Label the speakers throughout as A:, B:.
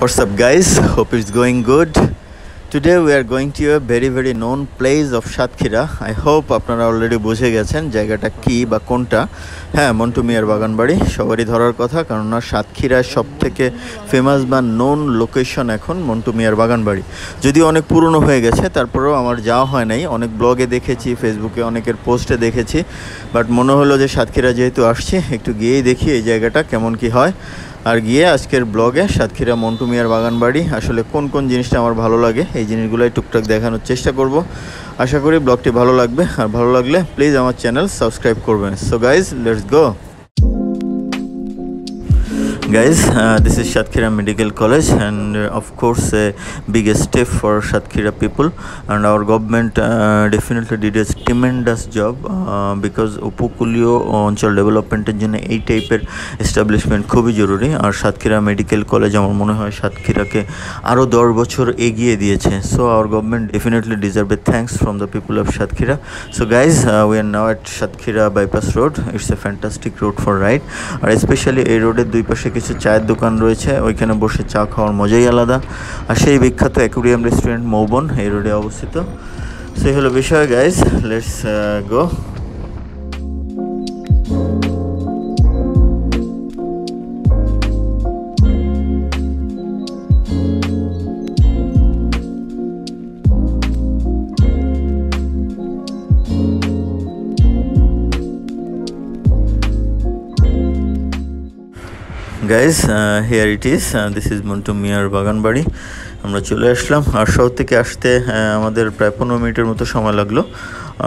A: What's up, guys? Hope it's going good. Today we are going to a very known place of Satkhira. I hope আপনারা already বুঝে গেছেন জায়গাটা কি বা কোনটা। হ্যাঁ, মন্টু মিয়ার বাগানবাড়ি সবারই ধরার কথা, কারণ সাতক্ষীরার সবথেকে ফেমাস বা নোন লোকেশন এখন মন্টু মিয়ার বাগানবাড়ি। যদিও অনেক পুরনো হয়ে গেছে, তারপরেও আমার যাওয়া হয় নাই। অনেক ব্লগে দেখেছি, ফেসবুকে অনেকের পোস্টে দেখেছি, বাট মনে হলো যে সাতক্ষীরা যেহেতু আসছি একটু গিয়েই দেখি এই জায়গাটা কেমন কি হয়। আর গিয়ে আজকের ব্লগে সাতক্ষীরা মন্টু মিয়ার বাগানবাড়ি আসলে কোন কোন জিনিসটা আমার ভালো লাগে এই জিনিসগুলোই টুকটাক দেখানোর চেষ্টা করব। আশা করি ব্লগটি ভালো লাগবে, আর ভালো লাগলে প্লিজ আমার চ্যানেল সাবস্ক্রাইব করবেন। So guys, let's go. Guys, this is Satkhira Medical College, and of course a big step for Satkhira people, and our government definitely did a tremendous job because উপকূলীয় অঞ্চল ডেভেলপমেন্টের জন্য এই টাইপের establishment খুবই জরুরি। আর Satkhira medical college আমার মনে হয় সাতক্ষীরাকে আরও 10 বছর এগিয়ে দিয়েছে। So our government definitely deserve a thanks from the people of Satkhira. So guys, we are now at Satkhira bypass road. It's a fantastic road for ride. আর স্পেশালি এই রোডের দুই পাশে কিছু চায়ের দোকান রয়েছে, ওইখানে বসে চা খাওয়ার মজাই আলাদা। আর সেই বিখ্যাত অ্যাকুরিয়াম রেস্টুরেন্ট মৌবন এই রোডে অবস্থিত। সেই হলো বিষয়। Guys, let's go. Guys, here it is, this is Montu মিয়ার বাগানবাড়ি। আমরা চলে আসলাম। আর শহর থেকে আসতে আমাদের প্রায় 15 মিনিটের মতো সময় লাগলো।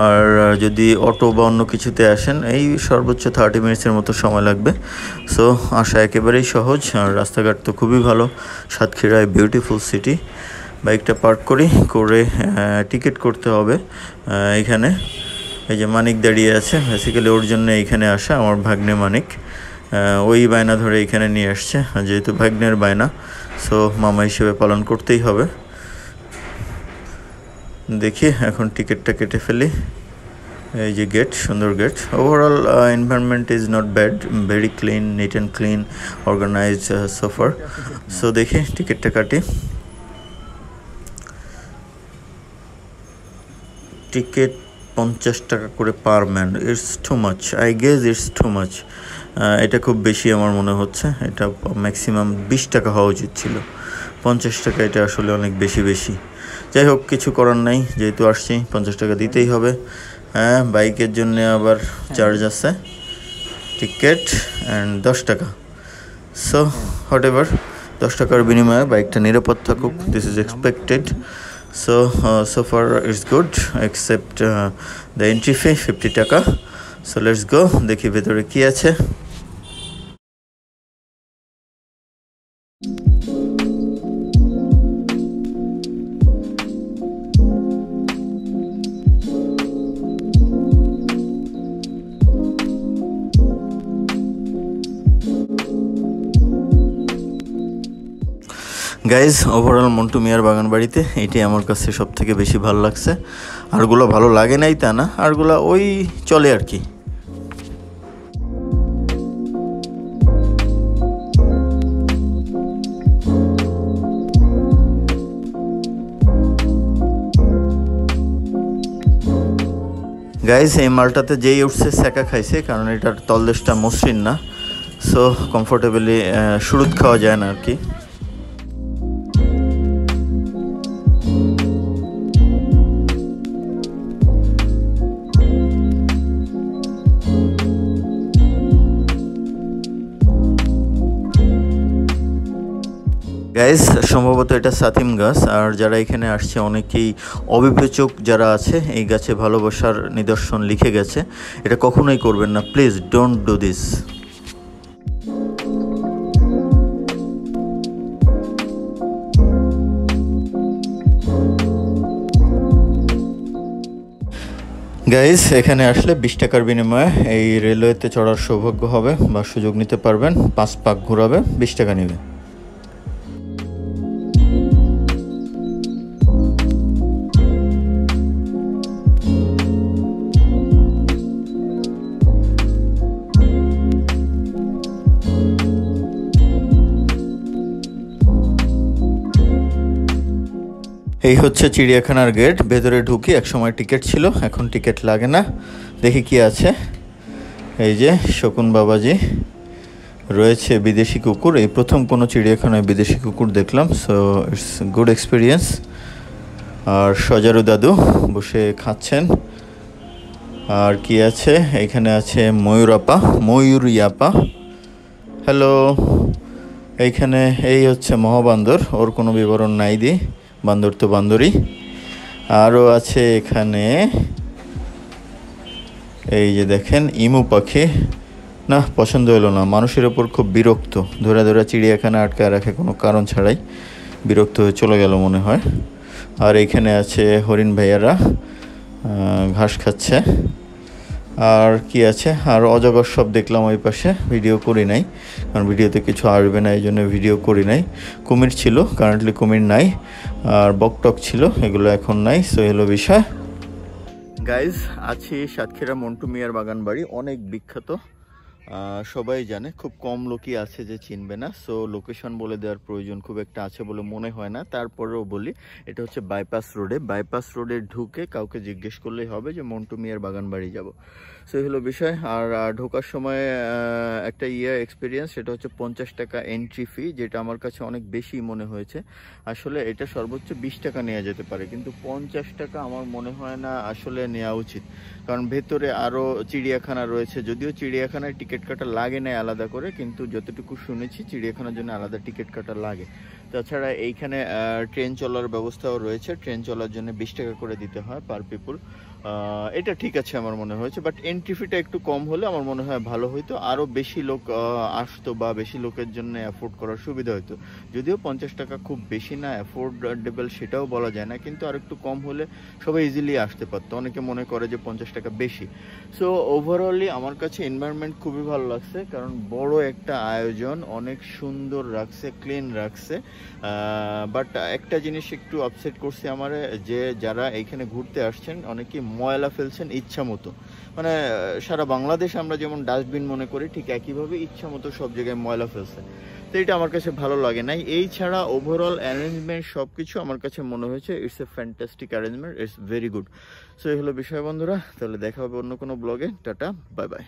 A: আর যদি অটো বা অন্য কিছুতে আসেন এই সর্বোচ্চ 30 মিনিটসের মতো সময় লাগবে। সো আসা একেবারেই সহজ, আর রাস্তাঘাট তো খুবই ভালো। সাতক্ষীরায় বিউটিফুল সিটি। বাইকটা পার্ক করে টিকিট করতে হবে এখানে। এই যে মানিক দাঁড়িয়ে আছে, বেসিক্যালি ওর জন্য এইখানে আসা। আমার ভাগ্নে মানিক ওই বায়না ধরে এখানে নিয়ে আসছে, যেহেতু ভাগ্নের বায়না, সো মামা হিসেবে পালন করতেই হবে। দেখি এখন টিকিটটা কেটে ফেলি। এই যে গেট, সুন্দর gate. Overall environment is not bad, very clean, neat and clean, organized sofa. So দেখি টিকিটটা কাটি। টিকিট 50 টাকা করে per man. It's too much, I guess it's too much. এটা খুব বেশি আমার মনে হচ্ছে। এটা ম্যাক্সিমাম 20 টাকা হওয়া উচিত ছিল। 50 টাকা এটা আসলে অনেক বেশি। যাই হোক, কিছু করার নাই, যেহেতু আসছি 50 টাকা দিতেই হবে। হ্যাঁ, বাইকের জন্য আবার চার্জ আছে, টিকিট অ্যান্ড 10 টাকা। সো হোয়াট এভার, 10 টাকার বিনিময়ে বাইকটা নিরাপদ থাকুক, this is expected. So far it's good except the entry fee 50 টাকা। So let's go, দেখি ভেতরে কি আছে। গাইজ, ওভারঅল মন্টু মিয়ার বাগানবাড়িতে এটি আমার কাছে সব থেকে বেশি ভালো লাগছে। আরগুলো ভালো লাগে নাই তা না, আরগুলো ওই চলে আর কি। গাইজ, এই মালটাতে যেই উঠছে সেকা খাইছে, কারণ এটার তলদেশটা মসৃণ না। সো কমফোর্টেবলি শুরুত খাওয়া যায় না আর কি। গাইজ, সম্ভবত এটা সাতিম গাছ। আর যারা এখানে আসছে অনেকেই অবিবেচক যারা আছে এই গাছে ভালোবাসার নিদর্শন লিখে গেছে। এটা কখনোই করবেন না, please don't do this. Guys, এখানে আসলে 20 টাকার বিনিময়ে এই রেলওয়েতে চড়ার সৌভাগ্য হবে বা সুযোগ নিতে পারবেন। 5 পাক ঘোরাবে, 20 টাকা নেবে। এই হচ্ছে চিড়িয়াখানার গেট। ভেতরে ঢুকি, একসময় টিকিট ছিল, এখন টিকিট লাগে না। দেখি কি আছে। এই যে শকুন বাবাজি রয়েছে, বিদেশি কুকুর। এই প্রথম কোনো চিড়িয়াখানায় বিদেশি কুকুর দেখলাম, সো ইটস গুড এক্সপিরিয়েন্স। আর সজারু দাদু বসে খাচ্ছেন। আর কি আছে এখানে, আছে ময়ূরিয়াপা। হ্যালো। এইখানে এই হচ্ছে মহাবান্দর, ওর কোনো বিবরণ নাই দি, বান্দর তো বান্দরই। আরও আছে এখানে, এই যে দেখেন ইমু পাখি। না, পছন্দ হলো না, মানুষের ওপর খুব বিরক্ত, ধরে ধরে চিড়িয়াখানা আটকায় রাখে কোনো কারণ ছাড়াই, বিরক্ত হয়ে চলে গেল মনে হয়। আর এইখানে আছে হরিণ ভাইয়ারা ঘাস খাচ্ছে। আর কি আছে, আর অজগর সব দেখলাম ওই পাশে, ভিডিও করি নাই কারণ ভিডিওতে কিছু আসবে না, এই জন্য ভিডিও করি নাই। কুমির ছিল, কারেন্টলি কুমির নাই। আর বকটক ছিল, এগুলো এখন নাই। সো হলো বিষয়। গাইজ, আছি সাতক্ষীরা মন্টু মিয়ার বাগান বাড়ি, অনেক বিখ্যাত, সবাই জানে, খুব কম লোকই আছে যে চিনবে না। সো লোকেশন বলে দেওয়ার প্রয়োজন খুব একটা আছে বলে মনে হয় না, তারপরেও বলি। এটা হচ্ছে বাইপাস রোডে ঢুকে কাউকে জিজ্ঞেস করলেই হবে যে মন্টু মিয়ার বাগান বাড়ি যাব। সো এই হলো বিষয়। আর ঢোকার সময় একটা এক্সপিরিয়েন্স, সেটা হচ্ছে 50 টাকা এন্ট্রি ফি, যেটা আমার কাছে অনেক বেশি মনে হয়েছে। আসলে এটা সর্বোচ্চ 20 টাকা নেওয়া যেতে পারে, কিন্তু 50 টাকা আমার মনে হয় না আসলে নেওয়া উচিত। কারণ ভেতরে আরও চিড়িয়াখানা রয়েছে, যদিও চিড়িয়াখানায় টিকিট কাটা লাগে না আলাদা করে, কিন্তু যতটুকু শুনেছি চিড়িয়াখানার জন্য আলাদা টিকিট কাটা লাগে। তাছাড়া এইখানে ট্রেন চলার ব্যবস্থাও রয়েছে, ট্রেন চলার জন্য 20 টাকা করে দিতে হয় পার পিপুল। এটা ঠিক আছে আমার মনে হয়েছে, বাট এন্ট্রি ফিটা একটু কম হলে আমার মনে হয় ভালো হইতো, আরও বেশি লোক আসতো বা বেশি লোকের জন্য অ্যাফোর্ড করার সুবিধা হতো। যদিও 50 টাকা খুব বেশি না, অ্যাফোর্ডেবল সেটাও বলা যায় না, কিন্তু আর একটু কম হলে সবাই ইজিলি আসতে পারতো। অনেকে মনে করে যে 50 টাকা বেশি। সো ওভারঅলি আমার কাছে এনভায়রনমেন্ট খুবই ভালো লাগছে, কারণ বড় একটা আয়োজন, অনেক সুন্দর রাখছে, ক্লিন রাখছে। বাট একটা জিনিস একটু আপসেট করছে আমার, যে যারা এইখানে ঘুরতে আসছেন অনেকেই ময়লা ফেলছেন ইচ্ছা মতো। মানে সারা বাংলাদেশ আমরা যেমন ডাস্টবিন মনে করি, ঠিক একইভাবে ইচ্ছা মতো সব জায়গায় ময়লা ফেলছে। তো এটা আমার কাছে ভালো লাগে নাই। এই ছাড়া ওভারঅল অ্যারেঞ্জমেন্ট সব কিছু আমার কাছে মনে হয়েছে it's a fantastic arrangement, it's very good. So এই হলো বিষয় বন্ধুরা, তাহলে দেখা হবে অন্য কোনো ব্লগে। Tata, bye bye.